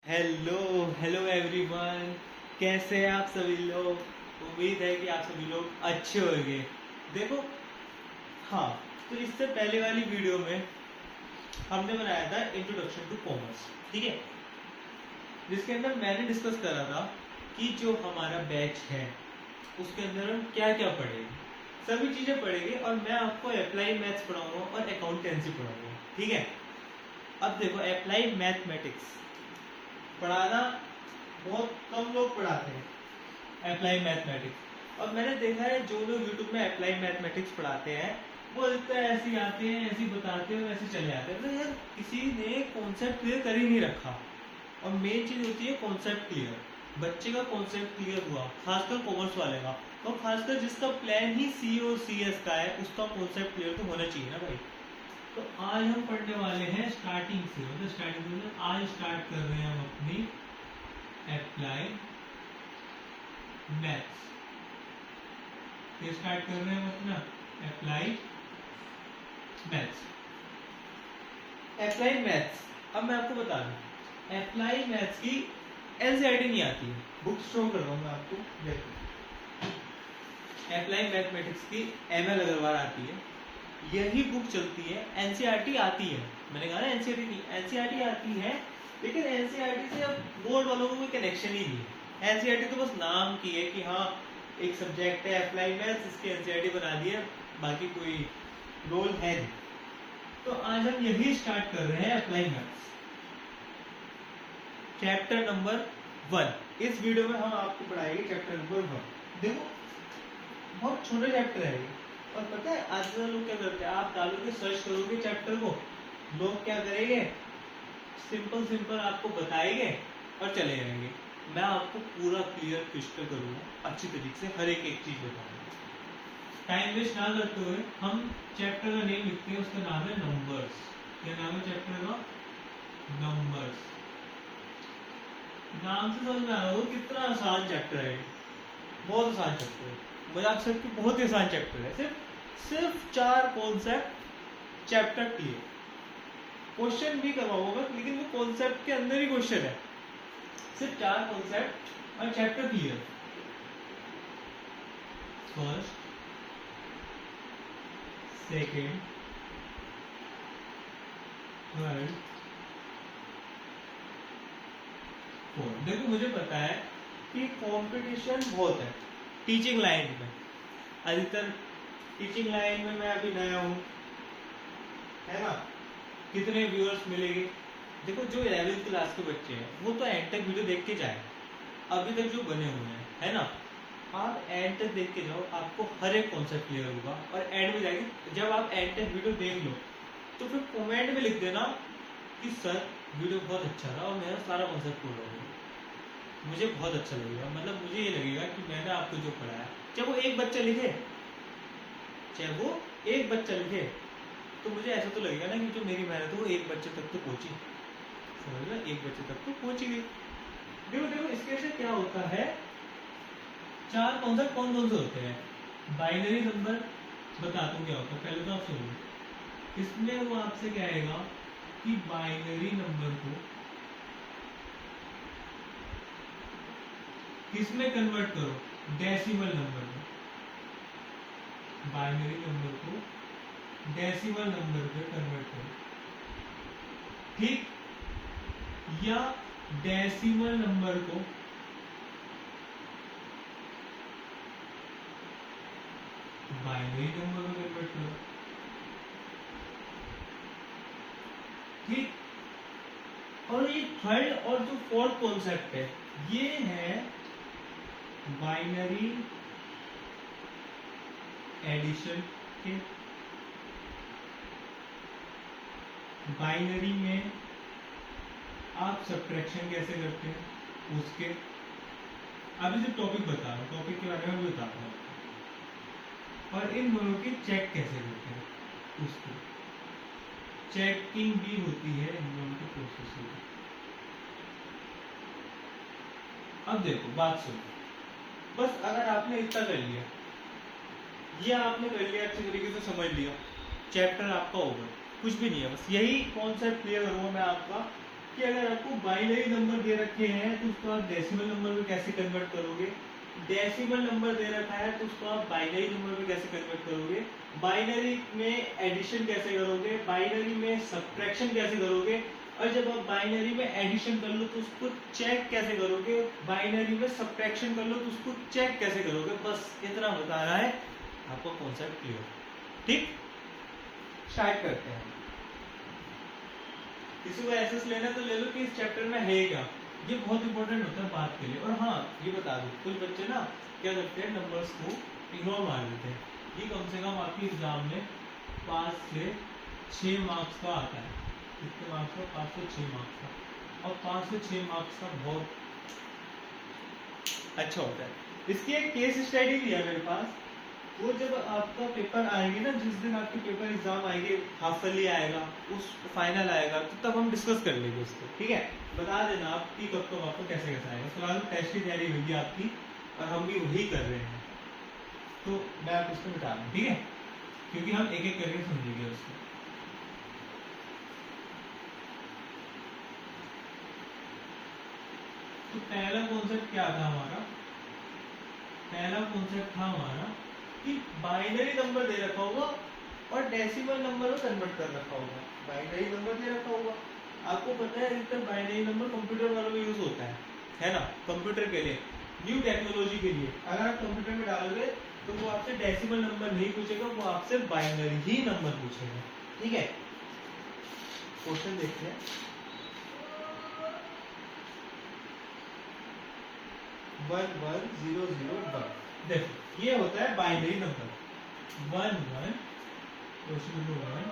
Hello hello everyone, कैसे हैं आप सभी लोग। उम्मीद है कि आप सभी लोग अच्छे होंगे। देखो, हाँ, तो इससे पहले वाली वीडियो में हमने बनाया था इंट्रोडक्शन टू कॉमर्स, ठीक है, जिसके अंदर मैंने डिस्कस करा था कि जो हमारा बैच है उसके अंदर हम क्या क्या पढ़ेंगे। सभी चीज़ें पढ़ेंगे और मैं आपको अप्लाई मैथ्स पढ़ाऊंगा और अकाउंटेंसी पढ़ाऊंगा, ठीक है। अब देखो, अप्लाई मैथमेटिक्स पढ़ाना बहुत कम लोग पढ़ाते हैं, अप्लाई मैथमेटिक्स। और मैंने देखा है जो लोग यूट्यूब में अप्लाई मैथमेटिक्स पढ़ाते हैं वो इतना ऐसे ही आते हैं, ऐसे ही बताते हैं, ऐसे चले जाते हैं। मतलब यार, किसी ने कॉन्सेप्ट क्लियर कर ही नहीं रखा। और मेन चीज होती है कॉन्सेप्ट क्लियर। बच्चे का कॉन्सेप्ट क्लियर हुआ, खासकर कॉमर्स वाले का, और खासकर जिसका प्लान ही सी और सी एस का है, उसका कॉन्सेप्ट क्लियर तो होना चाहिए ना भाई। तो आज हम पढ़ने वाले हैं स्टार्टिंग से, मतलब स्टार्टिंग से आज स्टार्ट कर रहे हैं हम अपनी अप्लाई मैथ्स। ये स्टार्ट कर रहे हैं हम अपना अप्लाई मैथ्स। अप्लाई मैथ्स, अब मैं आपको बता दूं, अप्लाई मैथ्स की एनसीईआरटी नहीं आती है। बुक शो कर रहा हूं मैं आपको, देखो। अप्लाई मैथमेटिक्स की एमएल अग्रवाल आती है, यही बुक चलती है। एनसीईआरटी आती है, मैंने कहा ना एनसीईआरटी नहीं, एनसीईआरटी आती है, लेकिन एनसीईआरटी से अब बोर्ड वालों को कोई कनेक्शन ही नहीं है। एनसीईआरटी तो बस नाम की है कि हाँ एक सब्जेक्ट है अप्लाई मैथ्स, इसकी एनसीईआरटी बना दी है, बाकी कोई रोल है नहीं। तो आज हम यही स्टार्ट कर रहे हैं अप्लाई मैथ्स, चैप्टर नंबर 1। इस वीडियो में हम आपको पढ़ाएंगे चैप्टर नंबर 1। देखो, बहुत छोटा चैप्टर है ये। और पता है आजकल लोग क्या करते हैं, आप डालोगे सर्च करोगे चैप्टर को, लोग क्या करेंगे, सिंपल सिंपल आपको बताएंगे और चले जाएंगे। मैं आपको पूरा क्लियर क्रिस्टल करूंगा, अच्छी तरीके से हर एक चीज बताऊंगा। टाइम वेस्ट ना करते हुए हम चैप्टर का नेम लिखते हैं, उसका नाम है नंबर्स। क्या नाम है चैप्टर का? नंबर्स। नाम से समझ में आ रहा हो कितना आसान चैप्टर है। बहुत आसान चैप्टर है, मजाक से कि बहुत ही आसान चैप्टर है। सिर्फ 4 कॉन्सेप्ट, चैप्टर क्लियर। क्वेश्चन भी करवाऊंगा, लेकिन वो कॉन्सेप्ट के अंदर ही क्वेश्चन है। सिर्फ 4 कॉन्सेप्ट और chapter clear. First, second, third, fourth. देखो, मुझे पता है कि कंपटीशन बहुत है टीचिंग लाइन में। अधिकतर टीचिंग लाइन में मैं अभी नया हूँ, है ना। कितने व्यूअर्स मिलेंगे? देखो, जो 11th क्लास के बच्चे हैं वो तो एंड तक वीडियो देख के जाए, अभी तक जो बने हुए हैं, है ना। आप एंड तक देख के जाओ, आपको हर एक कॉन्सेप्ट क्लियर होगा। और एंड में जाएंगे, जब आप एंड तक वीडियो देख लो तो फिर कमेंट में लिख देना कि सर वीडियो बहुत अच्छा था और मेरा सारा कॉन्सेप्ट पूरा हो गया। मुझे बहुत अच्छा लगेगा, मतलब मुझे ये लगेगा कि मैंने आपको जो पढ़ाया, चाहे वो एक बच्चा लिखे, तो मुझे ऐसा तो लगेगा ना कि जो मेरी मेहनत है वो एक बच्चे तक तो पहुंची, समझ लो, एक बच्चे तक तो पहुंची गई। देखो देखो, इसके से क्या होता है, 4 कॉन्सेप्ट कौन कौन से होते हैं। बाइनरी नंबर बताता हूँ क्या होता है, पहले तो आप सुनो। इसमें वो आपसे क्या आएगा कि बाइनरी नंबर को किसमें कन्वर्ट करो, डेसिमल नंबर में। बाइनरी नंबर को डेसिमल नंबर पे कन्वर्ट करो, ठीक, या डेसिमल नंबर को बाइनरी नंबर में कन्वर्ट करो, ठीक। और ये थर्ड और जो फोर्थ कॉन्सेप्ट है, ये है बाइनरी एडिशन के। बाइनरी में आप सब्ट्रैक्शन कैसे करते हैं उसके, अभी सिर्फ टॉपिक बता रहा हूँ, टॉपिक के बारे में बताता हूँ। और इन दोनों की चेक कैसे करते हैं उसको, चेकिंग भी होती है इन दोनों की प्रोसेस होती है। अब देखो, बात सुनो, बस अगर आपने इतना कर लिया, ये आपने कर लिया, अच्छी तरीके से समझ लिया, चैप्टर आपका ओवर, कुछ भी नहीं है, बस यही कॉन्सेप्ट क्लियर करूंगा मैं आपका कि अगर आपको बाइनरी नंबर दे रखे हैं तो उसको आप डेसिमल नंबर में कैसे कन्वर्ट करोगे, डेसिमल नंबर दे रखा है तो उसको आप बाइनरी नंबर में कैसे कन्वर्ट करोगे, बाइनरी में एडिशन कैसे करोगे, बाइनरी में सब्ट्रैक्शन कैसे करोगे, और जब आप बाइनरी में एडिशन कर लो तो उसको चेक कैसे करोगे, बाइनरी में सब्ट्रैक्शन कर लो तो उसको चेक कैसे करोगे। बस इतना बता रहा है, आपको कॉन्सेप्ट क्लियर। ठीक, स्टार्ट करते हैं। किसी को एसएस लेना तो ले लो कि इस चैप्टर में है क्या, ये बहुत इंपॉर्टेंट होता है बात के लिए। और हाँ ये बता दो, कुछ बच्चे ना क्या करते हैं, नंबर्स को इग्नोर मार देते हैं। ये कम से कम आपके एग्जाम में 5 से 6 मार्क्स का आता है। कितने मार्क्स का? 5 से 6 मार्क्स का। और 5 से 6 मार्क्स का बहुत अच्छा होता है। इसकी एक केस स्टडी भी है मेरे पास। वो जब आपका पेपर आएंगे ना, जिस दिन आपके पेपर एग्जाम आएंगे, हाफ ईयरली आएगा, उस फाइनल आएगा, तो तब हम डिस्कस कर लेंगे उसको। ठीक है, बता देना आप कि कब कब आपको कैसे कैसे आएगा। फिलहाल टेस्ट की तैयारी होगी आपकी और हम भी वही कर रहे हैं, तो मैं आप उसको बता दूँ। ठीक है, क्योंकि हम एक एक करके समझेंगे उसको। तो पहला कॉन्सेप्ट क्या था हमारा? पहला कॉन्सेप्ट था हमारा कि बाइनरी नंबर दे रखा होगा और डेसिमल नंबर में कन्वर्ट कर रखा होगा। बाइनरी नंबर दे रखा होगा, आपको पता है अधिकतर बाइनरी नंबर कंप्यूटर वालों में यूज होता है ना, कंप्यूटर के लिए, न्यू टेक्नोलॉजी के लिए। अगर आप कंप्यूटर में डालोगे तो वो आपसे डेसिमल नंबर नहीं पूछेगा, वो आपसे बाइनरी ही नंबर पूछेगा। ठीक है, क्वेश्चन देखते हैं। 11001, देखो ये होता है बाइनरी नंबर। 1 1 क्वेश्चन नंबर 1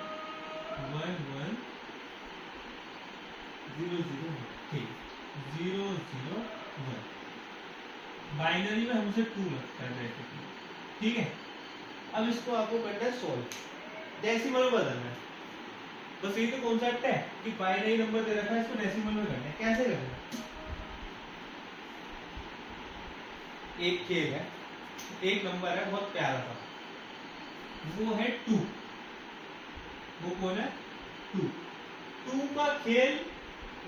1 1 0 0 ठीक 0 0 1। बाइनरी में हमसे 2 लगता है बेसिकली। ठीक है, अब इसको आपको करना है सॉल्व, डेसिमल में बदलना है। बस यही तो कॉन्सेप्ट है कि बाइनरी नंबर दे रखा है, इसको डेसिमल में करना है। कैसे करना है? एक खेल है, एक नंबर है बहुत प्यारा सा, वो है 2। वो कौन है? 2। 2 का खेल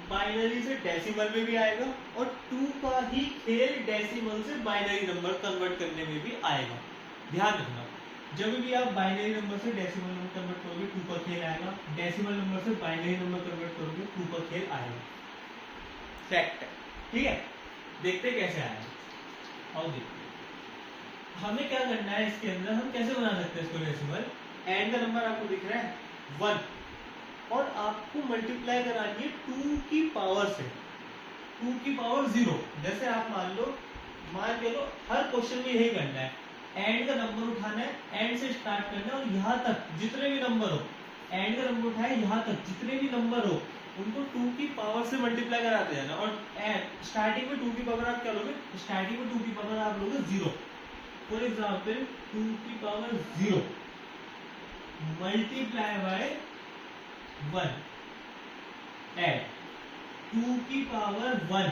बाइनरी से डेसिमल में भी आएगा और 2 का ही खेल डेसिमल से बाइनरी नंबर कन्वर्ट करने में भी आएगा। ध्यान रखना, जब भी आप बाइनरी नंबर से डेसिमल नंबर कन्वर्ट करोगे 2 का खेल आएगा, डेसिमल नंबर से बाइनरी नंबर कन्वर्ट करोगे 2 का खेल आएगा। फैक्ट है। ठीक है, देखते कैसे आएगा। और देखिए हमें क्या करना है इसके अंदर, हम कैसे बना सकते हैं इसको डेसिमल। एंड का नंबर आपको दिख रहा है 1 और आपको मल्टीप्लाई करानी है 2 की पावर से, 2 की पावर 0। जैसे आप मान के लो हर क्वेश्चन में यही करना है, एंड का नंबर उठाना है, एंड से स्टार्ट करना है और यहाँ तक जितने भी नंबर हो, एंड का नंबर उठाए यहाँ तक जितने भी नंबर हो उनको 2 की पावर से मल्टीप्लाई कराते जाना। और स्टार्टिंग में 2 की पावर आप क्या लोगे? स्टार्टिंग में 2 की पावर आप लोगे 0। फॉर एग्जाम्पल 2 की पावर 0 मल्टीप्लाई बाय 1 एड 2 की पावर 1,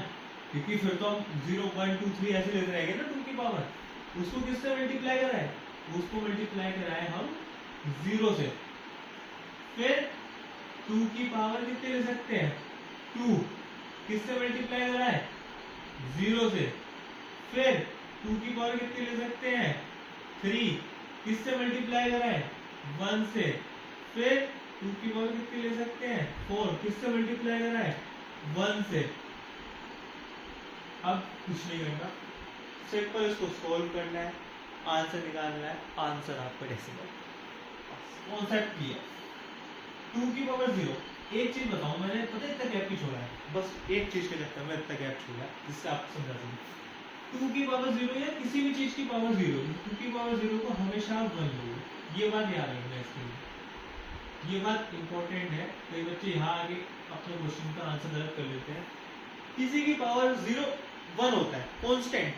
क्योंकि फिर तो हम 0 1 2 3 ऐसे लेते रहेंगे ना 2 की पावर। उसको किससे मल्टीप्लाई कराए? उसको मल्टीप्लाई कराए हम 0 से। फिर 2 की पावर कितने ले सकते हैं? 2 किससे मल्टीप्लाई कराए? 0 से। फिर 2 की पावर कितनी ले सकते हैं? 3 किससे मल्टीप्लाई कराए? 1 से। फिर 2 की पावर कितनी ले सकते हैं? 4 किससे मल्टीप्लाई कराए? 1 से। अब कुछ नहीं करना, सिंपल इसको सॉल्व करना है, आंसर निकालना है। आंसर आपका डेसिमल। कॉन्सेप्ट किया 2 की पावर 0। एक चीज बताऊं, मैंने पता है इतना गैप क्यों छोड़ा है? बस एक चीज के चक्कर में इतना गैप छोड़ा है जिससे आपको समझा दूं। 2 की पावर 0 या किसी भी चीज की पावर 0, 2 की पावर 0 को हमेशा 1 लोगे। ये बात याद रखना है इसके लिए, ये बात इंपॉर्टेंट है। कई बच्चे यहाँ आगे अपने क्वेश्चन का आंसर गलत कर लेते हैं। किसी की पावर 0 1 होता है, कांस्टेंट,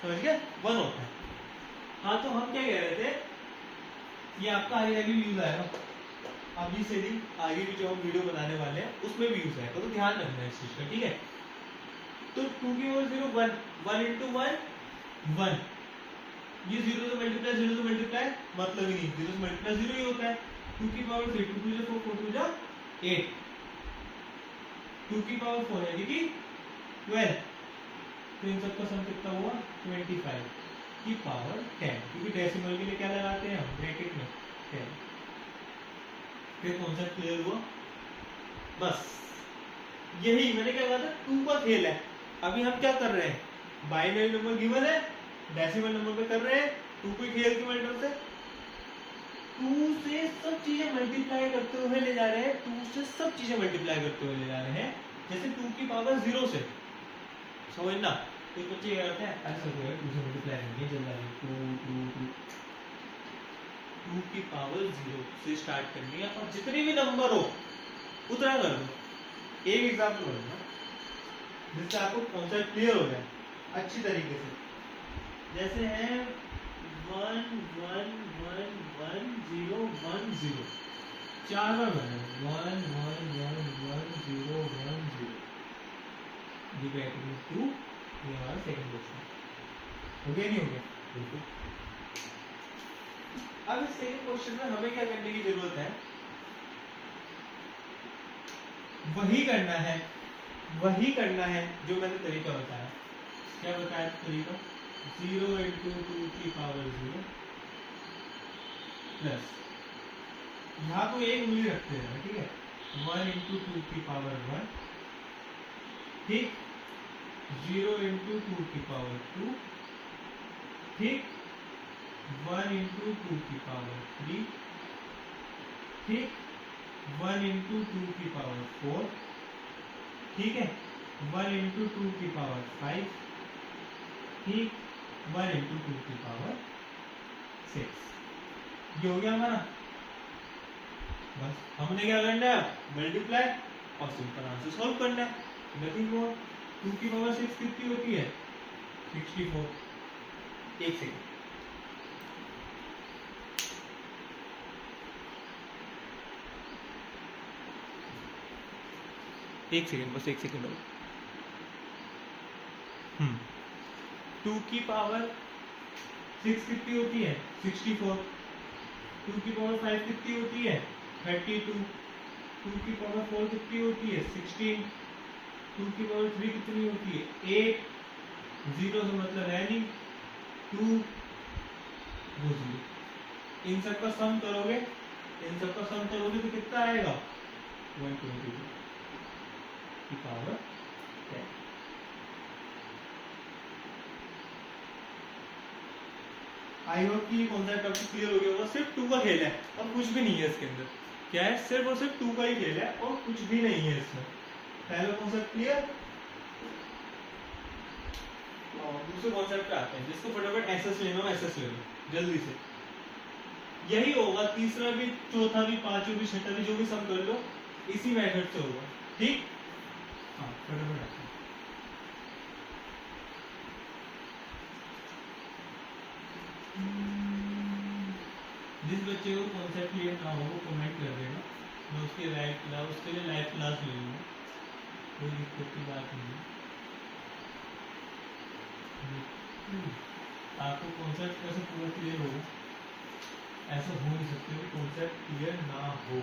समझ गया? 1 होता है। हाँ, तो हम क्या कह रहे थे, ये आपका आगे भी यूज आएगा, अभी से भी आगे भी जो हम वीडियो बनाने वाले हैं उसमें भी यूज आएगा, तो ध्यान रखना है इस चीज का। ठीक है, तो 2 की पावर 0 1, 1 into 1 1, ये 0 से मल्टीप्लाई, 0 से मल्टीप्लाई मतलब ही नहीं, 0 से मल्टीप्लाई 0 ही होता है। 2 की पावर 3, 2 2 4 4 2 8। 2 की पावर 4 यानी कि 12, तो इन सबका सम कितना हुआ 25 की पावर 10, क्योंकि डेसिमल के लिए क्या लगाते हैं हम ब्रैकेट में 10। फिर कॉन्सेप्ट क्लियर हुआ? बस यही मैंने क्या कहा था, 2 का खेल है। अभी हम क्या कर रहे हैं, बाइनरी नंबर गिवन है, डेसिमल नंबर पे कर रहे हैं, 2 के खेल की मदद से 2 से सब चीजें मल्टीप्लाई करते हुए ले जा रहे हैं, 2 से सब चीजें मल्टीप्लाई करते हुए ले जा रहे हैं। जैसे 2 की पावर 0 से, समझना कुछ बच्चे क्या करते हैं, ऐसा हो गया 2 से मल्टीप्लाई नहीं चल रहा है, 2 की पावर 0 से स्टार्ट करनी है और जितने भी नंबर हो उतना कर दो। एक एग्जाम्पल करूंगा जिससे आपको कॉन्सेप्ट क्लियर हो जाए अच्छी तरीके से। जैसे है 1 1 1 1 0 1 0, 4 बार बना 1 1 1 1 0 1 0 डिवाइडेड बाय 2, ये हमारा सेकंड क्वेश्चन हो गया, नहीं हो गया? बिल्कुल। अब इस सेकंड क्वेश्चन में हमें क्या करने की जरूरत है, वही करना है जो मैंने तरीका बताया। क्या बताया तरीका? 0 into 2 की पावर 0 प्लस, यहाँ को एक उंगली रखते हैं, ठीक है, 1 into 2 की पावर 1, ठीक, 0 into 2 की पावर 2, ठीक, 1 into 2 की पावर 3, ठीक, 1 into 2 की पावर 4, ठीक है, 1 into 2 की पावर 5, ठीक, 1 into 2 की पावर 6। ये हो गया हमारा। बस हमने क्या करना है, मल्टीप्लाई और सिंपल आंसर सॉल्व करना है, नथिंग मोर। 2 की पावर 6 कितनी होती है? 64। एक सेकेंड, बस एक सेकेंड हो। 2 की पावर 6 कितनी होती है? 64। 2 की पावर 5 कितनी होती है? 32। 2 की पावर 4 कितनी होती है? 16। 2 की पावर 3 कितनी होती है? 8। 0 से मतलब है नहीं, 2 वो 0। इन सब का सम करोगे, तो कितना आएगा? 122 की पावर 10। आई होप कि ये कॉन्सेप्ट आपको क्लियर हो गया होगा। सिर्फ 2 का खेल है और कुछ भी नहीं है इसके अंदर। क्या है? सिर्फ और सिर्फ 2 का ही खेल है और कुछ भी नहीं है इसमें। पहला कॉन्सेप्ट क्लियर। दूसरे कॉन्सेप्ट पे आते हैं, जिसको फटाफट एसएस लेना हो एसएस ले लो जल्दी से। यही होगा, तीसरा भी, चौथा भी, पांचवा भी, छठा भी, जो भी सम कर लो इसी मेथड से होगा, ठीक? हाँ फटाफट आते हैं। जिस बच्चे को कॉन्सेप्ट क्लियर ना हो वो कमेंट कर देना, मैं उसके लिए लाइव क्लास ले लूँगा, कोई दिक्कत की बात नहीं है। आपको कॉन्सेप्ट कैसे पूरा क्लियर होगा? ऐसा हो नहीं सकता कि कॉन्सेप्ट क्लियर ना हो।